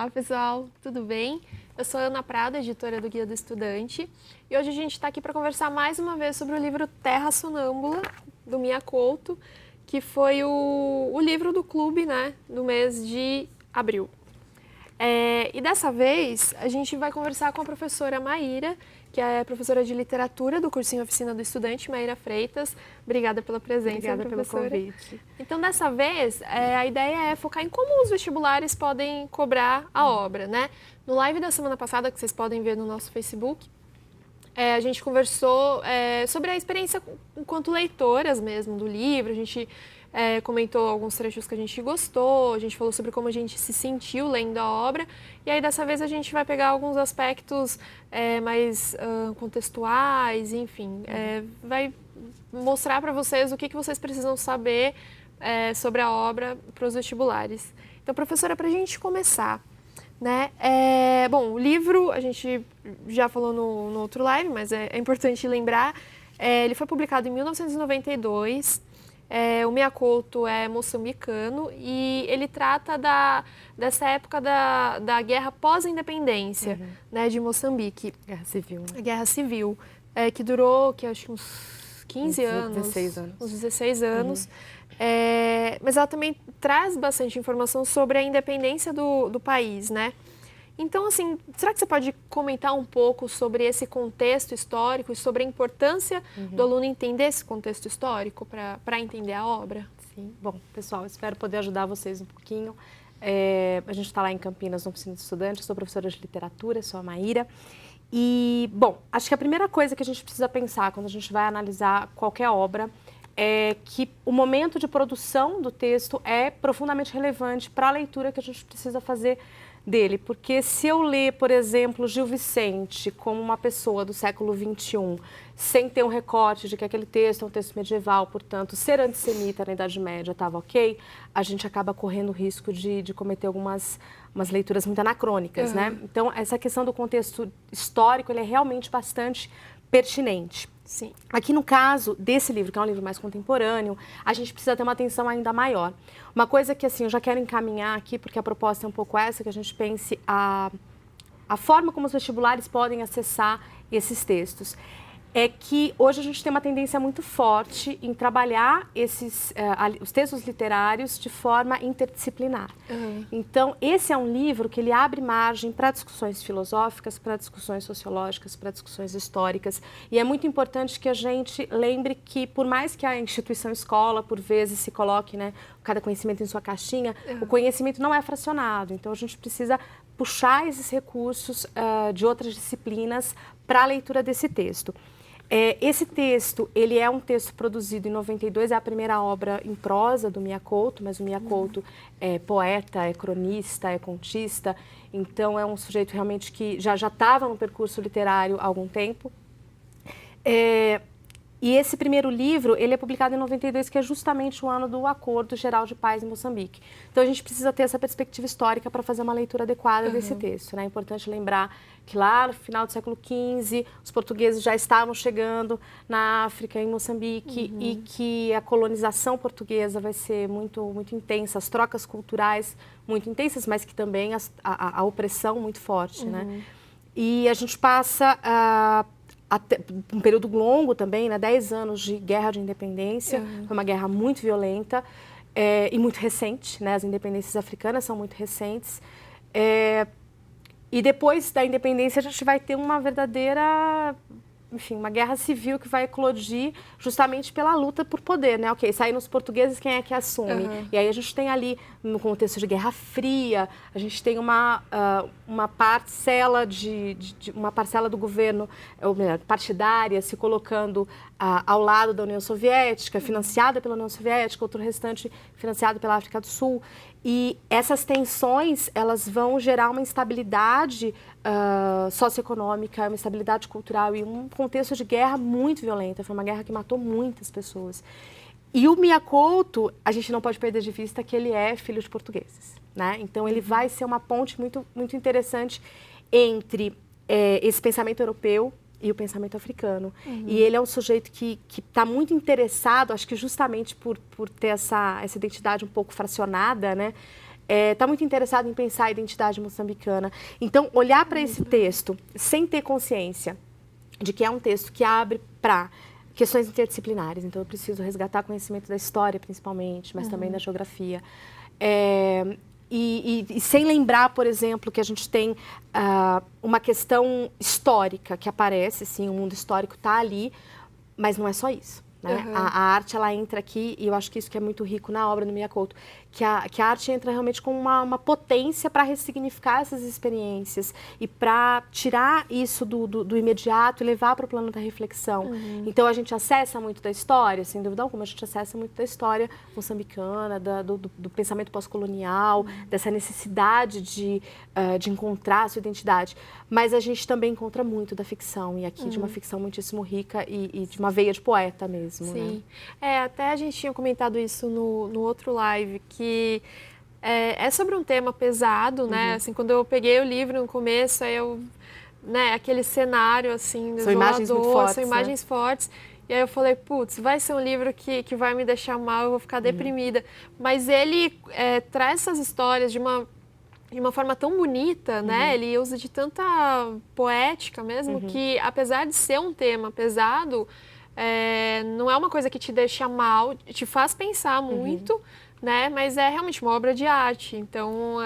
Olá, pessoal, tudo bem? Eu sou Ana Prado, editora do Guia do Estudante, e hoje a gente está aqui para conversar mais uma vez sobre o livro Terra Sonâmbula, do Mia Couto, que foi o livro do clube, né, do mês de abril. E dessa vez a gente vai conversar com a professora Maíra, que é professora de literatura do cursinho Oficina do Estudante, Maíra Freitas. Obrigada pela presença, Obrigada professora. pelo convite. Então, dessa vez, a ideia é focar em como os vestibulares podem cobrar a obra, né? No live da semana passada, que vocês podem ver no nosso Facebook, a gente conversou sobre a experiência enquanto leitoras mesmo do livro. A gente comentou alguns trechos que a gente gostou, a gente falou sobre como a gente se sentiu lendo a obra. E aí, dessa vez, a gente vai pegar alguns aspectos mais contextuais, enfim. Vai mostrar para vocês o que vocês precisam saber sobre a obra para os vestibulares. Então, professora, para a gente começar, né? Bom, o livro, a gente já falou no outro live, mas é importante lembrar, ele foi publicado em 1992, o Mia Couto é moçambicano e ele trata dessa época da guerra pós-independência, né, de Moçambique. Guerra Civil. A Guerra Civil, que durou, que acho que uns 15 anos. 16 anos. Uns 16 anos. Mas ela também traz bastante informação sobre a independência do país, né? Então, assim, será que você pode comentar um pouco sobre esse contexto histórico e sobre a importância do aluno entender esse contexto histórico para entender a obra? Sim. Bom, pessoal, espero poder ajudar vocês um pouquinho. A gente está lá em Campinas, no Oficina de Estudante, eu sou professora de literatura, sou a Maíra. E, bom, acho que a primeira coisa que a gente precisa pensar quando a gente vai analisar qualquer obra é que o momento de produção do texto é profundamente relevante para a leitura que a gente precisa fazer dele. Porque se eu ler, por exemplo, Gil Vicente como uma pessoa do século XXI, sem ter um recorte de que aquele texto é um texto medieval, portanto, ser antissemita na Idade Média estava ok, a gente acaba correndo o risco de cometer umas leituras muito anacrônicas, né? Então, essa questão do contexto histórico, ele é realmente bastante pertinente. Sim. Aqui no caso desse livro, que é um livro mais contemporâneo, a gente precisa ter uma atenção ainda maior. Uma coisa que, assim, eu já quero encaminhar aqui, porque a proposta é um pouco essa, que a gente pense a forma como os vestibulares podem acessar esses textos. É que hoje a gente tem uma tendência muito forte em trabalhar os textos literários de forma interdisciplinar. Então, esse é um livro que ele abre margem para discussões filosóficas, para discussões sociológicas, para discussões históricas. E é muito importante que a gente lembre que, por mais que a instituição escola, por vezes, se coloque, né, cada conhecimento em sua caixinha, o conhecimento não é fracionado. Então, a gente precisa puxar esses recursos de outras disciplinas para a leitura desse texto. Esse texto, ele é um texto produzido em 92, é a primeira obra em prosa do Mia Couto, mas o Mia Couto é poeta, é cronista, é contista, então é um sujeito realmente que já estava no percurso literário há algum tempo. E esse primeiro livro, ele é publicado em 92, que é justamente o ano do Acordo Geral de Paz em Moçambique. Então, a gente precisa ter essa perspectiva histórica para fazer uma leitura adequada desse texto, né? É importante lembrar que lá no final do século XV, os portugueses já estavam chegando na África, em Moçambique, e que a colonização portuguesa vai ser muito, muito intensa, as trocas culturais muito intensas, mas que também a opressão muito forte, né? E a gente passa até um período longo também, né, 10 anos de guerra de independência, foi uma guerra muito violenta e muito recente, né, as independências africanas são muito recentes. E depois da independência a gente vai ter uma verdadeira, enfim, uma guerra civil que vai eclodir justamente pela luta por poder, né? Ok, saíram os portugueses, quem é que assume? E aí a gente tem ali, no contexto de Guerra Fria, a gente tem uma parcela uma parcela do governo, ou melhor, partidária, se colocando ao lado da União Soviética, financiada pela União Soviética, outro restante financiado pela África do Sul. E essas tensões, elas vão gerar uma instabilidade socioeconômica, uma instabilidade cultural e um contexto de guerra muito violenta. Foi uma guerra que matou muitas pessoas. E o Mia Couto, a gente não pode perder de vista que ele é filho de portugueses, né? Então, ele vai ser uma ponte muito, muito interessante entre esse pensamento europeu e o pensamento africano. E ele é um sujeito que está muito interessado, acho que justamente por ter essa identidade um pouco fracionada, né? está muito interessado em pensar a identidade moçambicana. Então, olhar para esse texto sem ter consciência de que é um texto que abre para questões interdisciplinares. Então, eu preciso resgatar conhecimento da história, principalmente, mas também da geografia. E sem lembrar, por exemplo, que a gente tem uma questão histórica que aparece, sim, o mundo histórico está ali, mas não é só isso. Né? A arte, ela entra aqui, e eu acho que isso que é muito rico na obra do Miyakoto, que a arte entra realmente como uma potência para ressignificar essas experiências e para tirar isso do imediato e levar para o plano da reflexão. Então, a gente acessa muito da história, sem dúvida alguma, a gente acessa muito da história moçambicana, do pensamento pós-colonial, dessa necessidade de encontrar a sua identidade. Mas a gente também encontra muito da ficção, e aqui de uma ficção muitíssimo rica e de uma veia de poeta mesmo. Sim. Né? Até a gente tinha comentado isso no outro live, que é sobre um tema pesado, né? Assim, quando eu peguei o livro no começo, aí né, aquele cenário, assim, são imagens muito fortes, são imagens fortes. E aí eu falei, putz, vai ser um livro que vai me deixar mal, eu vou ficar deprimida. Mas ele traz essas histórias de uma forma tão bonita, né? Ele usa de tanta poética mesmo, que apesar de ser um tema pesado, não é uma coisa que te deixa mal, te faz pensar muito, né? Mas é realmente uma obra de arte, então...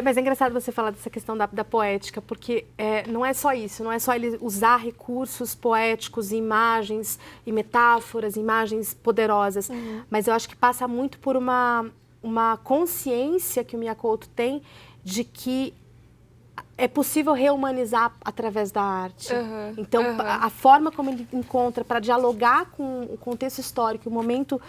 Mas é engraçado você falar dessa questão da poética, porque não é só isso, não é só ele usar recursos poéticos, imagens e metáforas, imagens poderosas, mas eu acho que passa muito por uma consciência que o Miyakoto tem de que é possível reumanizar através da arte. Então, a forma como ele encontra para dialogar com o contexto histórico, o momento,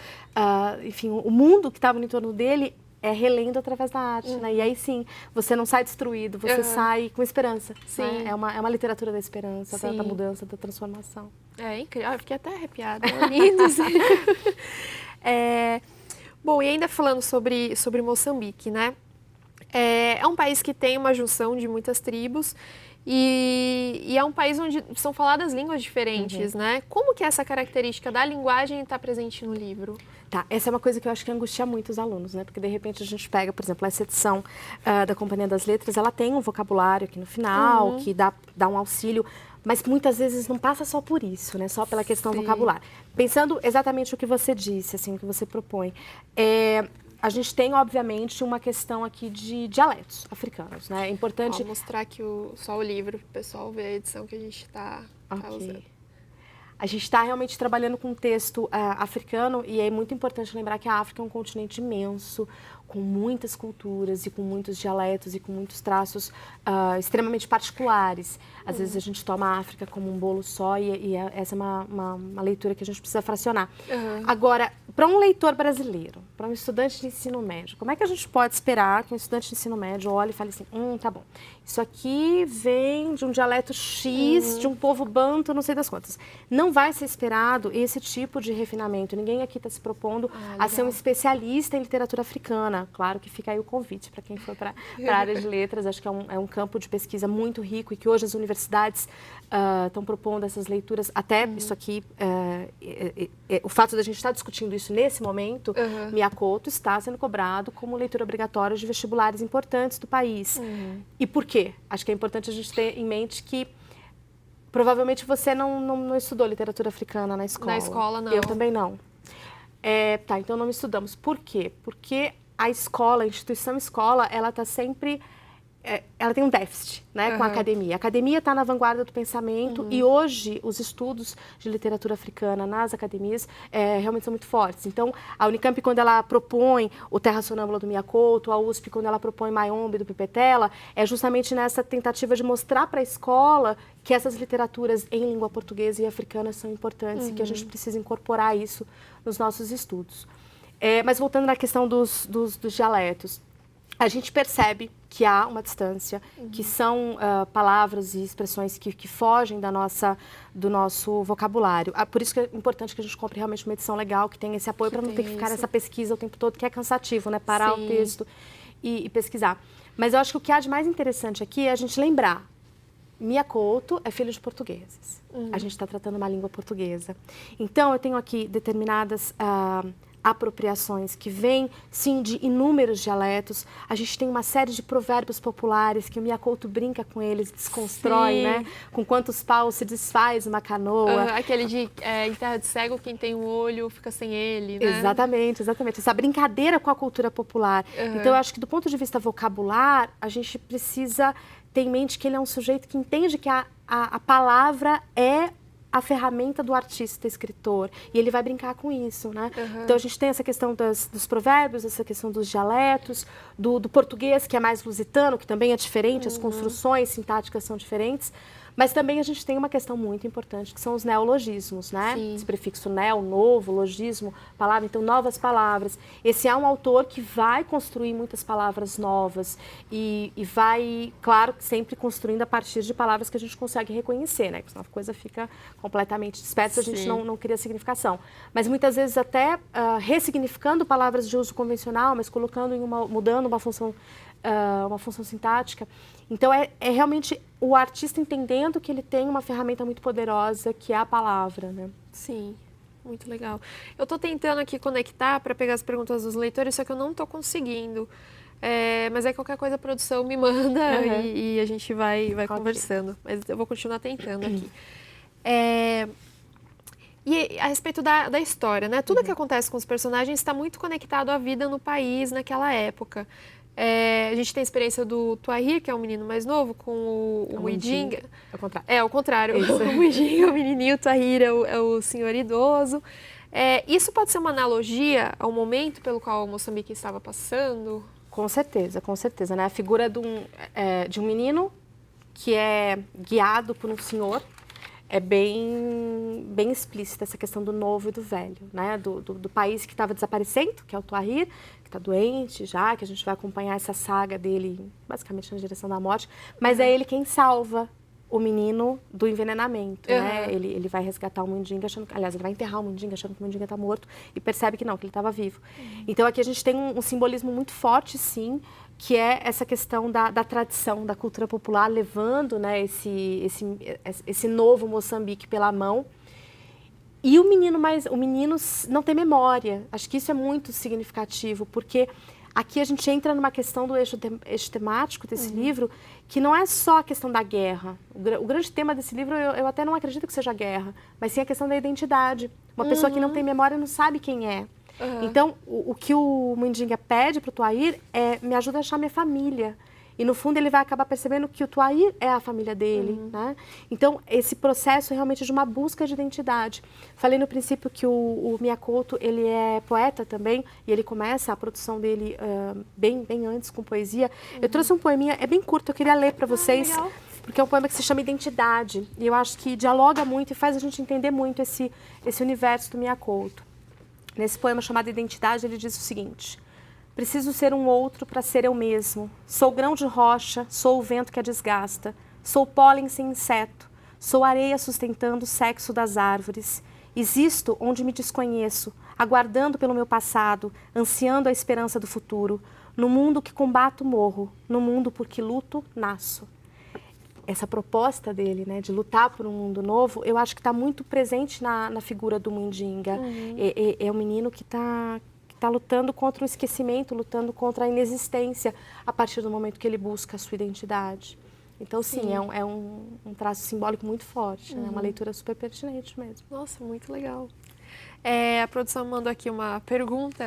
enfim, o mundo que estava no entorno dele, é relendo através da arte. Né? E aí, sim, você não sai destruído, você sai com esperança. Sim. Né? É uma literatura da esperança, da mudança, da transformação. É incrível. Eu fiquei até arrepiada. É lindo. Bom, e ainda falando sobre Moçambique, né? É um país que tem uma junção de muitas tribos e é um país onde são faladas línguas diferentes, né? Como que essa característica da linguagem está presente no livro? Tá, essa é uma coisa que eu acho que angustia muito os alunos, né? Porque, de repente, a gente pega, por exemplo, essa edição da Companhia das Letras, ela tem um vocabulário aqui no final, que dá um auxílio, mas muitas vezes não passa só por isso, né? Só pela questão vocabular. Pensando exatamente o que você disse, assim, o que você propõe. A gente tem, obviamente, uma questão aqui de dialetos africanos, né? É importante... Vou mostrar aqui só o livro, para o pessoal ver a edição que a gente está usando. A gente está realmente trabalhando com um texto africano e é muito importante lembrar que a África é um continente imenso, com muitas culturas e com muitos dialetos e com muitos traços extremamente particulares. Às vezes a gente toma a África como um bolo só e essa é uma leitura que a gente precisa fracionar. Agora, para um leitor brasileiro, para um estudante de ensino médio, como é que a gente pode esperar que um estudante de ensino médio olhe e fale assim, tá bom, isso aqui vem de um dialeto X, de um povo banto, não sei das quantas. Não vai ser esperado esse tipo de refinamento. Ninguém aqui está se propondo a ser um especialista em literatura africana. Claro que fica aí o convite para quem for para a área de letras. Acho que é um campo de pesquisa muito rico e que hoje as universidades estão propondo essas leituras. Até isso aqui, o fato da gente estar discutindo isso nesse momento, Miyakoto está sendo cobrado como leitura obrigatória de vestibulares importantes do país. E por quê? Acho que é importante a gente ter em mente que provavelmente você não estudou literatura africana na escola. Na escola, não. Eu também não. Tá, então não estudamos. Por quê? Porque a escola, a instituição escola, ela está sempre... ela tem um déficit, né, com a academia. A academia está na vanguarda do pensamento e hoje os estudos de literatura africana nas academias realmente são muito fortes. Então, a Unicamp, quando ela propõe o Terra Sonâmbula do Miyakoto, a USP, quando ela propõe Mayombe do Pipetela, é justamente nessa tentativa de mostrar para a escola que essas literaturas em língua portuguesa e africana são importantes e que a gente precisa incorporar isso nos nossos estudos. Mas voltando na questão dos dialetos, a gente percebe que há uma distância, que são palavras e expressões que fogem do nosso vocabulário. Por isso que é importante que a gente compre realmente uma edição legal, que tenha esse apoio, para não ter que ficar nessa pesquisa o tempo todo, que é cansativo, né? Parar o texto e pesquisar. Mas eu acho que o que há de mais interessante aqui é a gente lembrar. Miyakoto é filho de portugueses. A gente está tratando uma língua portuguesa. Então, eu tenho aqui determinadas apropriações, que vem, sim, de inúmeros dialetos. A gente tem uma série de provérbios populares que o Miyakoto brinca com eles, desconstrói, Sim. né? Com quantos paus se desfaz uma canoa. Aquele de em terra de cego, quem tem um olho fica sem ele, né? Exatamente, exatamente. Essa brincadeira com a cultura popular. Então, eu acho que do ponto de vista vocabular, a gente precisa ter em mente que ele é um sujeito que entende que a palavra é a ferramenta do artista escritor, e ele vai brincar com isso, né? Então a gente tem essa questão dos provérbios, essa questão dos dialetos, do português, que é mais lusitano, que também é diferente, as construções sintáticas são diferentes, mas também a gente tem uma questão muito importante, que são os neologismos, né? Sim. Esse prefixo neo, novo, logismo, palavra, então novas palavras. Esse é um autor que vai construir muitas palavras novas e vai, claro, sempre construindo a partir de palavras que a gente consegue reconhecer, né? Porque senão a coisa fica completamente dispersa, a gente não cria significação. Mas muitas vezes até ressignificando palavras de uso convencional, mas colocando mudando uma função sintática. Então, é realmente o artista entendendo que ele tem uma ferramenta muito poderosa, que é a palavra, né? Sim, muito legal. Eu estou tentando aqui conectar para pegar as perguntas dos leitores, só que eu não estou conseguindo. Mas aí qualquer coisa a produção me manda e a gente vai conversando. Mas eu vou continuar tentando aqui. E a respeito da história, né? Tudo que acontece com os personagens está muito conectado à vida no país naquela época. A gente tem a experiência do Tuahir, que é um menino mais novo, com o Muidinga. Ao contrário. Ao contrário. O Muidinga é o menininho, o Tuahir é o senhor idoso. Isso pode ser uma analogia ao momento pelo qual Moçambique estava passando? Com certeza, né? A figura de um menino que é guiado por um senhor é bem explícita essa questão do novo e do velho, né? Do país que estava desaparecendo, que é o Tuahir, que está doente já, que a gente vai acompanhar essa saga dele, basicamente na direção da morte, mas é ele quem salva o menino do envenenamento, né? Ele vai resgatar o Mundinga, aliás, ele vai enterrar o Mundinga, achando que o Mundinga está morto, e percebe que não, que ele estava vivo. Então aqui a gente tem um simbolismo muito forte, sim, que é essa questão da tradição, da cultura popular, levando, né, esse novo Moçambique pela mão. E o menino não tem memória. Acho que isso é muito significativo, porque aqui a gente entra numa questão do eixo temático desse livro, que não é só a questão da guerra. O grande tema desse livro, eu até não acredito que seja a guerra, mas sim a questão da identidade. Uma pessoa que não tem memória não sabe quem é. Então, o que o Mundinga pede para o Tuahir é: me ajuda a achar minha família. E, no fundo, ele vai acabar percebendo que o Tuahir é a família dele, né? Então, esse processo é realmente de uma busca de identidade. Falei no princípio que o Miyakoto, ele é poeta também, e ele começa a produção dele bem antes com poesia. Eu trouxe um poeminha, é bem curto, eu queria ler para vocês, porque é um poema que se chama Identidade. E eu acho que dialoga muito e faz a gente entender muito esse universo do Miyakoto. Nesse poema chamado Identidade, ele diz o seguinte: preciso ser um outro para ser eu mesmo. Sou grão de rocha, sou o vento que a desgasta. Sou pólen sem inseto. Sou areia sustentando o sexo das árvores. Existo onde me desconheço, aguardando pelo meu passado, ansiando a esperança do futuro. No mundo que combato, morro. No mundo por que luto, nasço. Essa proposta dele, né, de lutar por um mundo novo, eu acho que está muito presente na figura do Mundinga. É um menino que está lutando contra o esquecimento, lutando contra a inexistência a partir do momento que ele busca a sua identidade. Então, sim, é um traço simbólico muito forte, né? Uma leitura super pertinente mesmo. Nossa, muito legal. A produção mandou aqui uma pergunta.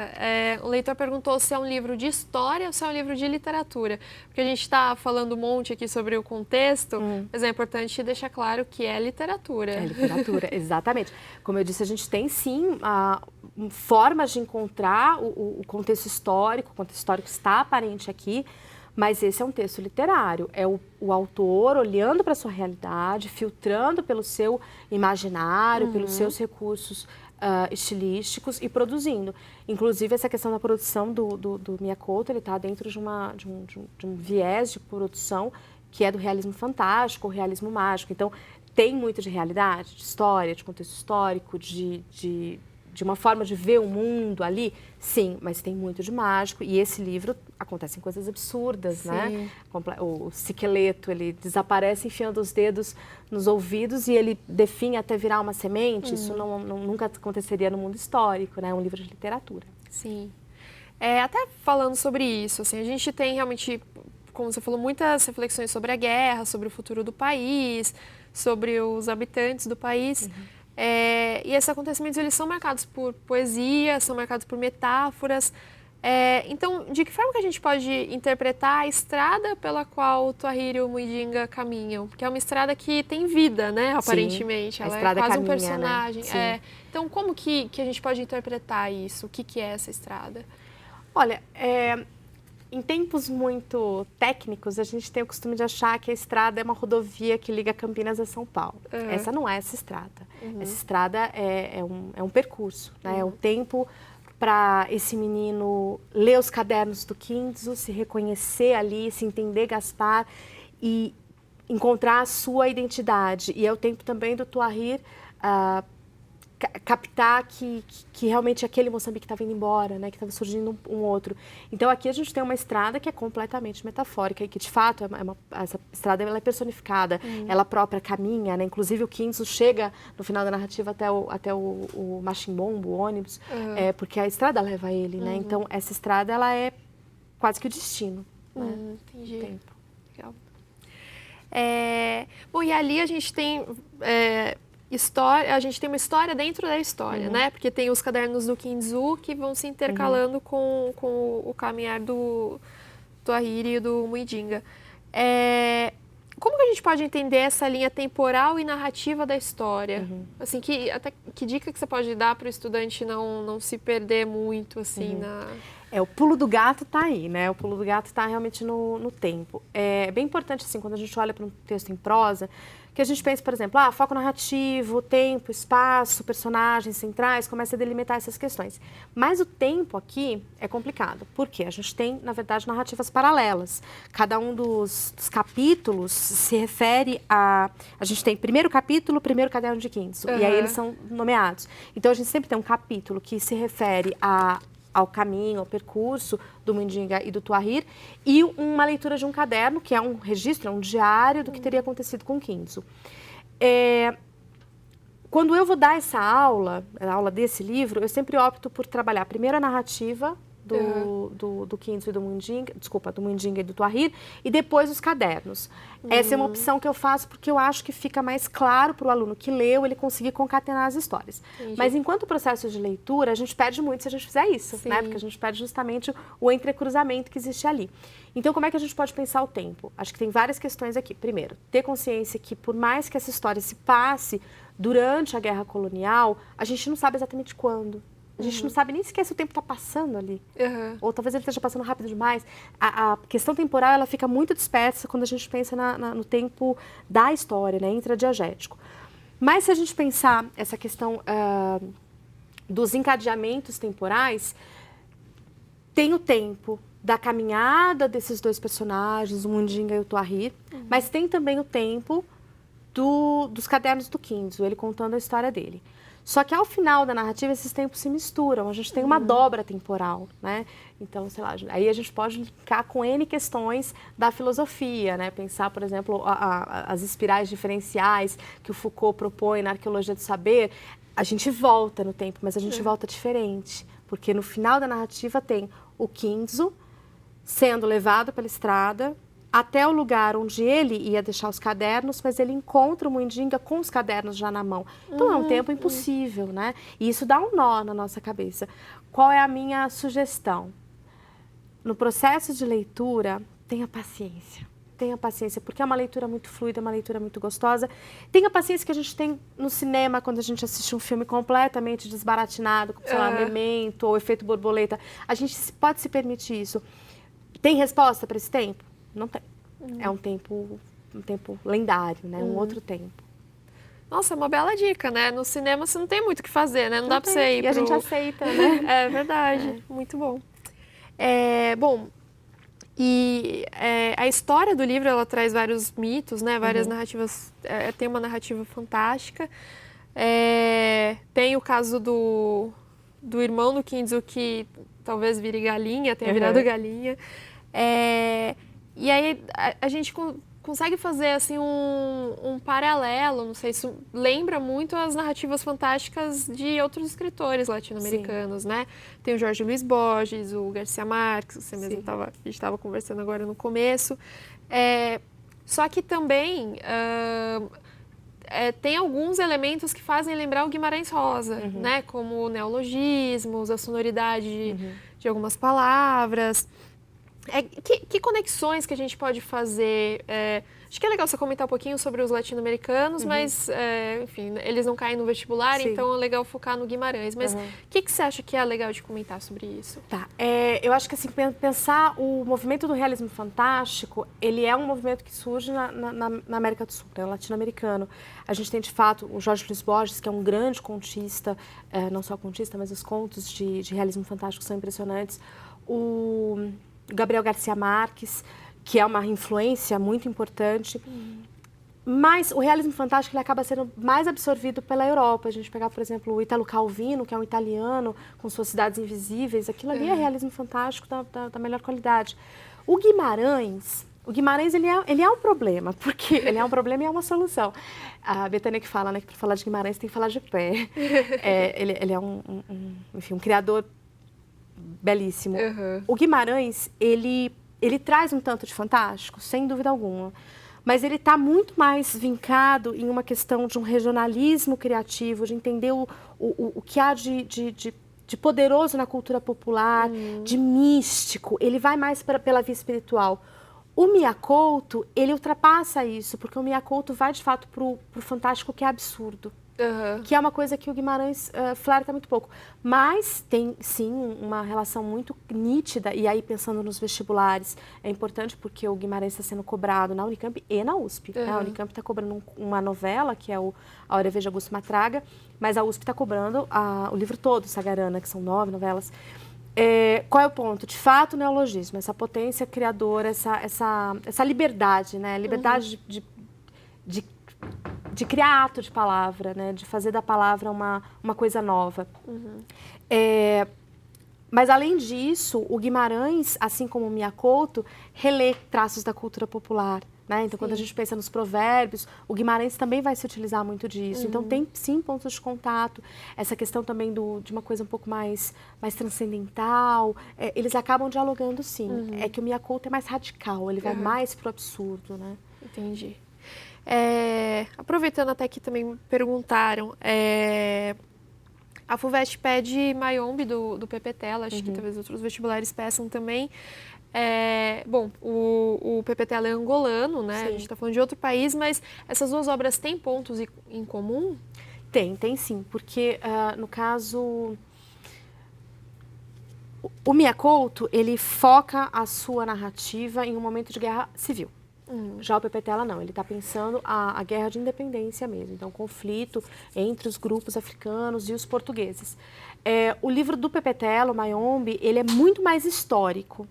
O leitor perguntou se é um livro de história ou se é um livro de literatura. Porque a gente está falando um monte aqui sobre o contexto, mas é importante deixar claro que é literatura. É literatura, exatamente. Como eu disse, a gente tem sim formas de encontrar o contexto histórico. O contexto histórico está aparente aqui, mas esse é um texto literário. É o autor olhando para a sua realidade, filtrando pelo seu imaginário, pelos seus recursos estilísticos e produzindo. Inclusive, essa questão da produção do Miyakoto, ele está dentro de um viés de produção que é do realismo fantástico, ou realismo mágico. Então, tem muito de realidade, de história, de contexto histórico, de de uma forma de ver o mundo ali, sim, mas tem muito de mágico. E esse livro acontecem coisas absurdas, né? O Siqueleto, ele desaparece enfiando os dedos nos ouvidos e ele definha até virar uma semente. Isso nunca aconteceria no mundo histórico, né? É um livro de literatura. Sim. Até falando sobre isso, assim, a gente tem realmente, como você falou, muitas reflexões sobre a guerra, sobre o futuro do país, sobre os habitantes do país. E esses acontecimentos, eles são marcados por poesia, são marcados por metáforas. Então, de que forma que a gente pode interpretar a estrada pela qual o Tuahir e o Muidinga caminham? Porque é uma estrada que tem vida, né, aparentemente. Sim, ela a estrada é quase caminha, um personagem. Né? Então, como que a gente pode interpretar isso? O que é essa estrada? Olha, em tempos muito técnicos, a gente tem o costume de achar que a estrada é uma rodovia que liga Campinas a São Paulo. Essa não é essa estrada. Essa estrada é um percurso, né? É o tempo para esse menino ler os cadernos do Kinzo, se reconhecer ali, se entender Gaspar e encontrar a sua identidade. E é o tempo também do Tuahir captar que realmente aquele Moçambique estava indo embora, né, que estava surgindo um outro. Então aqui a gente tem uma estrada que é completamente metafórica e que de fato essa estrada ela é personificada, ela própria caminha, né, inclusive o Kinzo chega no final da narrativa até o machimbombo, o ônibus, porque a estrada leva ele, né, então essa estrada ela é quase que o destino. Né? Entendi. Tempo. Legal. Bom, e ali a gente tem história, a gente tem uma história dentro da história, né? Porque tem os cadernos do Kinzo que vão se intercalando com o caminhar do Tuahir e do Muidinga. Como que a gente pode entender essa linha temporal e narrativa da história? Assim, que dica que você pode dar para o estudante não se perder muito, assim, o pulo do gato está aí, né? O pulo do gato está realmente no tempo. É bem importante, assim, quando a gente olha para um texto em prosa, que a gente pense, por exemplo, foco narrativo, tempo, espaço, personagens centrais, começa a delimitar essas questões. Mas o tempo aqui é complicado, porque a gente tem, na verdade, narrativas paralelas. Cada um dos capítulos se refere a... A gente tem primeiro capítulo, primeiro caderno de Kinzo, e aí eles são nomeados. Então, a gente sempre tem um capítulo que se refere ao caminho, ao percurso do Muidinga e do Tuahir, e uma leitura de um caderno, que é um registro, é um diário do que teria acontecido com o Kinzo. Quando eu vou dar essa aula, a aula desse livro, eu sempre opto por trabalhar primeiro a narrativa do Kinzo e do Muidinga, do Muidinga e do Tuahir, e depois os cadernos. Essa é uma opção que eu faço porque eu acho que fica mais claro para o aluno que leu, ele conseguir concatenar as histórias. Entendi. Mas enquanto processo de leitura, a gente perde muito se a gente fizer isso, né? Porque a gente perde justamente o entrecruzamento que existe ali. Então, como é que a gente pode pensar o tempo? Acho que tem várias questões aqui. Primeiro, ter consciência que por mais que essa história se passe durante a guerra colonial, a gente não sabe exatamente quando. A gente não sabe nem sequer se o tempo está passando ali. Ou talvez ele esteja passando rápido demais. A questão temporal ela fica muito dispersa quando a gente pensa no tempo da história, né, intradiegético. Mas se a gente pensar essa questão dos encadeamentos temporais, tem o tempo da caminhada desses dois personagens, o Muidinga e o Tuahir, mas tem também o tempo dos cadernos do Kinzo, ele contando a história dele. Só que ao final da narrativa esses tempos se misturam, a gente tem uma dobra temporal, né? Então, sei lá, aí a gente pode linkar com N questões da filosofia, né? Pensar, por exemplo, as espirais diferenciais que o Foucault propõe na arqueologia do saber. A gente volta no tempo, mas a gente volta diferente, porque no final da narrativa tem o Kinzo sendo levado pela estrada até o lugar onde ele ia deixar os cadernos, mas ele encontra o Muidinga com os cadernos já na mão. Então é um tempo impossível, né? E isso dá um nó na nossa cabeça. Qual é a minha sugestão? No processo de leitura, tenha paciência. Tenha paciência, porque é uma leitura muito fluida, uma leitura muito gostosa. Tenha paciência que a gente tem no cinema, quando a gente assiste um filme completamente desbaratinado, como, sei lá, Memento ou Efeito Borboleta. A gente pode se permitir isso. Tem resposta para esse tempo? Não tem. É um tempo lendário, né? Um outro tempo. Nossa, é uma bela dica, né? No cinema você não tem muito o que fazer, né? Não dá para você ir a gente aceita, né? É verdade. Muito bom. Bom, e a história do livro, ela traz vários mitos, né? Várias narrativas. Tem uma narrativa fantástica. Tem o caso do do irmão do Kinzo, que talvez vire galinha, tenha virado galinha. E aí a gente consegue fazer assim um paralelo, não sei, isso lembra muito as narrativas fantásticas de outros escritores latino-americanos, né? Tem o Jorge Luiz Borges, o Garcia Marques, você mesmo a gente estava conversando agora no começo. Só que também tem alguns elementos que fazem lembrar o Guimarães Rosa, né? Como neologismos, a sonoridade de algumas palavras. Que conexões que a gente pode fazer? Acho que é legal você comentar um pouquinho sobre os latino-americanos, mas, enfim, eles não caem no vestibular, então é legal focar no Guimarães. Mas o que você acha que é legal de comentar sobre isso? Tá. Eu acho que, assim, pensar o movimento do realismo fantástico, ele é um movimento que surge na América do Sul, né, latino-americano. A gente tem, de fato, o Jorge Luiz Borges, que é um grande contista, não só contista, mas os contos de realismo fantástico são impressionantes. O Gabriel Garcia Marques, que é uma influência muito importante. Mas o realismo fantástico ele acaba sendo mais absorvido pela Europa. A gente pegar, por exemplo, o Italo Calvino, que é um italiano, com suas Cidades Invisíveis. Aquilo ali é realismo fantástico da melhor qualidade. O Guimarães ele é um problema, porque ele é um problema e é uma solução. A Betânia que fala, né, que para falar de Guimarães tem que falar de pé. Ele é enfim, um criador belíssimo. O Guimarães, ele traz um tanto de fantástico, sem dúvida alguma. Mas ele está muito mais vincado em uma questão de um regionalismo criativo, de entender o que há de poderoso na cultura popular, de místico. Ele vai mais pela via espiritual. O Mia Couto, ele ultrapassa isso, porque o Mia Couto vai, de fato, para o fantástico que é absurdo. Que é uma coisa que o Guimarães flerta muito pouco. Mas tem, sim, uma relação muito nítida, e aí pensando nos vestibulares, é importante porque o Guimarães está sendo cobrado na Unicamp e na USP. A Unicamp está cobrando uma novela, que é A Hora Veja Augusto Matraga, mas a USP está cobrando o livro todo, Sagarana, que são 9 novelas. Qual é o ponto? De fato, o neologismo, essa potência criadora, essa liberdade, né? Liberdade de criar ato de palavra, né? De fazer da palavra uma coisa nova. Mas, além disso, o Guimarães, assim como o Mia Couto, relê traços da cultura popular. Né? Então, quando a gente pensa nos provérbios, o Guimarães também vai se utilizar muito disso. Então, tem, sim, pontos de contato. Essa questão também de uma coisa um pouco mais transcendental. Eles acabam dialogando, sim. É que o Mia Couto é mais radical, ele vai mais pro absurdo, né? Entendi. Aproveitando até que também me perguntaram, a FUVEST pede Mayombe do PPTela, acho que talvez outros vestibulares peçam também. Bom, o PPTela é angolano, né? Sim. A gente está falando de outro país, mas essas duas obras têm pontos em comum? Tem sim, porque no caso o Mia Couto, ele foca a sua narrativa em um momento de guerra civil. Já o PPTela não, ele está pensando a guerra de independência mesmo, então o conflito entre os grupos africanos e os portugueses. O livro do PPTela, o Mayombe, ele é muito mais histórico.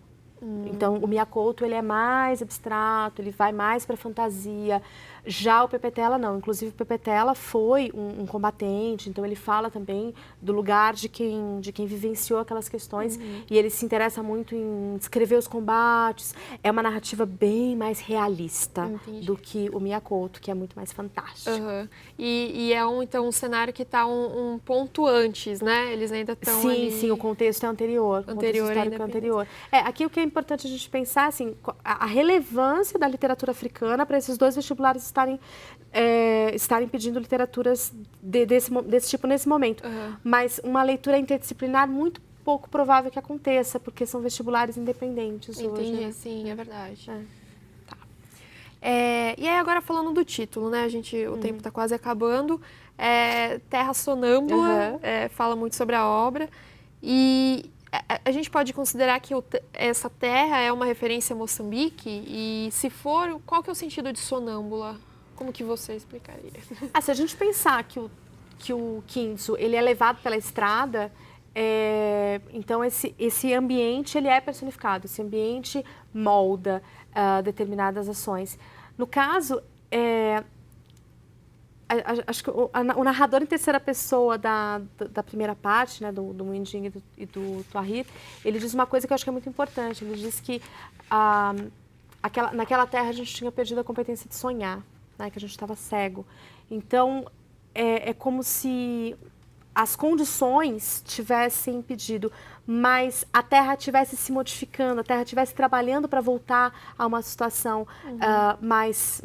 Então, o Mia Couto, ele é mais abstrato, ele vai mais para a fantasia. Já o PPTela não. Inclusive, o PPTela foi um combatente, então ele fala também do lugar de quem vivenciou aquelas questões e ele se interessa muito em descrever os combates. É uma narrativa bem mais realista do que o Mia Couto, que é muito mais fantástico. E é então um cenário que está um ponto antes, né? Eles ainda estão Sim, o contexto é anterior. O contexto histórico é anterior. Aqui o que é importante a gente pensar, assim, a relevância da literatura africana para esses dois vestibulares estarem pedindo literaturas desse tipo nesse momento. Mas uma leitura interdisciplinar muito pouco provável que aconteça, porque são vestibulares independentes hoje. Entendi, sim, é verdade. Tá. E aí agora falando do título, né? O tempo está quase acabando. Terra Sonâmbula, fala muito sobre a obra. E a gente pode considerar que essa terra é uma referência a Moçambique? E se for, qual que é o sentido de sonâmbula? Como que você explicaria? Se a gente pensar que o Kinzo, ele é levado pela estrada, então esse ambiente ele é personificado, esse ambiente molda determinadas ações. No caso, acho que o narrador em terceira pessoa da primeira parte, né, do Mindinho e do Tuahir, ele diz uma coisa que eu acho que é muito importante. Ele diz que naquela terra a gente tinha perdido a competência de sonhar, né, que a gente estava cego. Então, é como se as condições tivessem impedido, mas a Terra estivesse se modificando, a Terra estivesse trabalhando para voltar a uma situação mais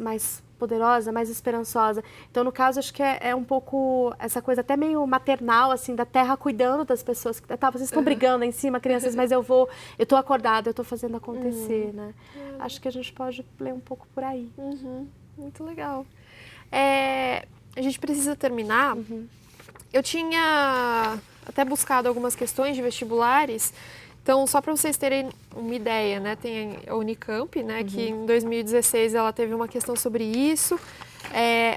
poderosa, mais esperançosa. Então, no caso, acho que é um pouco essa coisa até meio maternal, assim, da Terra cuidando das pessoas. Vocês estão brigando aí em cima, crianças, mas eu estou acordada, eu estou fazendo acontecer, né? Acho que a gente pode ler um pouco por aí. Muito legal. A gente precisa terminar. Eu tinha até buscado algumas questões de vestibulares, então só para vocês terem uma ideia, né, tem a Unicamp, né, que em 2016 ela teve uma questão sobre isso,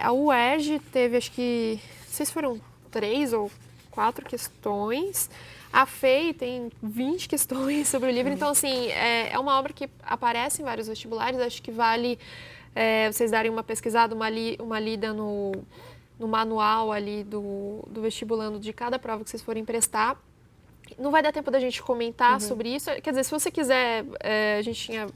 a UERJ teve, acho que, não sei se foram 3 ou 4 questões, a FEI tem 20 questões sobre o livro, então assim, é uma obra que aparece em vários vestibulares, acho que vale vocês darem uma pesquisada, uma lida no manual ali do vestibulando de cada prova que vocês forem prestar. Não vai dar tempo da gente comentar sobre isso. Quer dizer, se você quiser, a gente tinha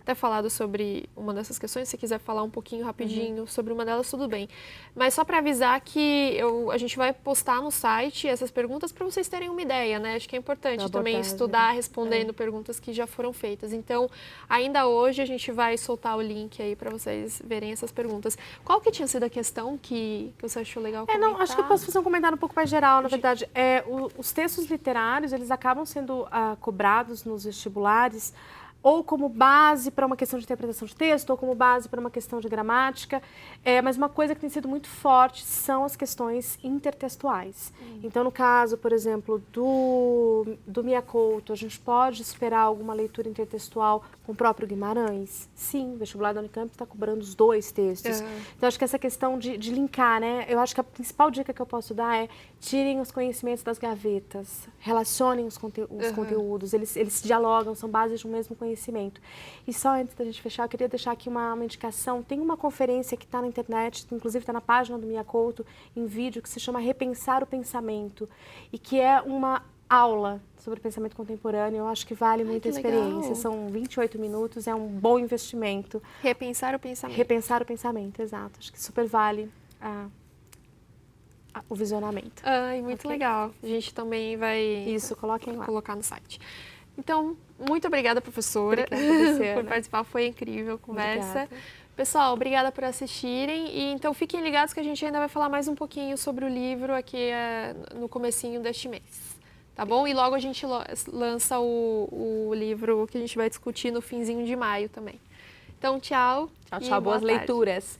até falado sobre uma dessas questões, se você quiser falar um pouquinho rapidinho sobre uma delas, tudo bem. Mas só para avisar que a gente vai postar no site essas perguntas para vocês terem uma ideia, né? Acho que é importante também estudar respondendo perguntas que já foram feitas. Então, ainda hoje a gente vai soltar o link aí para vocês verem essas perguntas. Qual que tinha sido a questão que você achou legal comentar? Não, acho que eu posso fazer um comentário um pouco mais geral, na verdade. Os textos literários, eles acabam sendo cobrados nos vestibulares ou como base para uma questão de interpretação de texto, ou como base para uma questão de gramática. Mas uma coisa que tem sido muito forte são as questões intertextuais. Então, no caso, por exemplo, do Mia Couto, a gente pode esperar alguma leitura intertextual com o próprio Guimarães? Sim, o vestibular da Unicamp está cobrando os 2 textos. Então, acho que essa questão de linkar, né? Eu acho que a principal dica que eu posso dar é tirem os conhecimentos das gavetas, relacionem os conteúdos, eles dialogam, são bases de um mesmo conhecimento. E só antes da gente fechar, eu queria deixar aqui uma indicação. Tem uma conferência que está na internet, inclusive está na página do Mia Couto, em vídeo, que se chama Repensar o Pensamento, e que é uma aula sobre pensamento contemporâneo. Eu acho que vale muito a experiência. Legal. São 28 minutos, é um bom investimento. Repensar o pensamento. Repensar o pensamento, exato. Acho que super vale o visionamento. Muito legal. A gente também vai coloquem lá. Colocar no site. Então, muito obrigada, professora, por participar. Foi incrível a conversa. Obrigada. Pessoal, obrigada por assistirem. E então fiquem ligados que a gente ainda vai falar mais um pouquinho sobre o livro aqui no comecinho deste mês. Tá bom? E logo a gente lança o livro que a gente vai discutir no finzinho de maio também. Então, tchau. Tchau, boas leituras.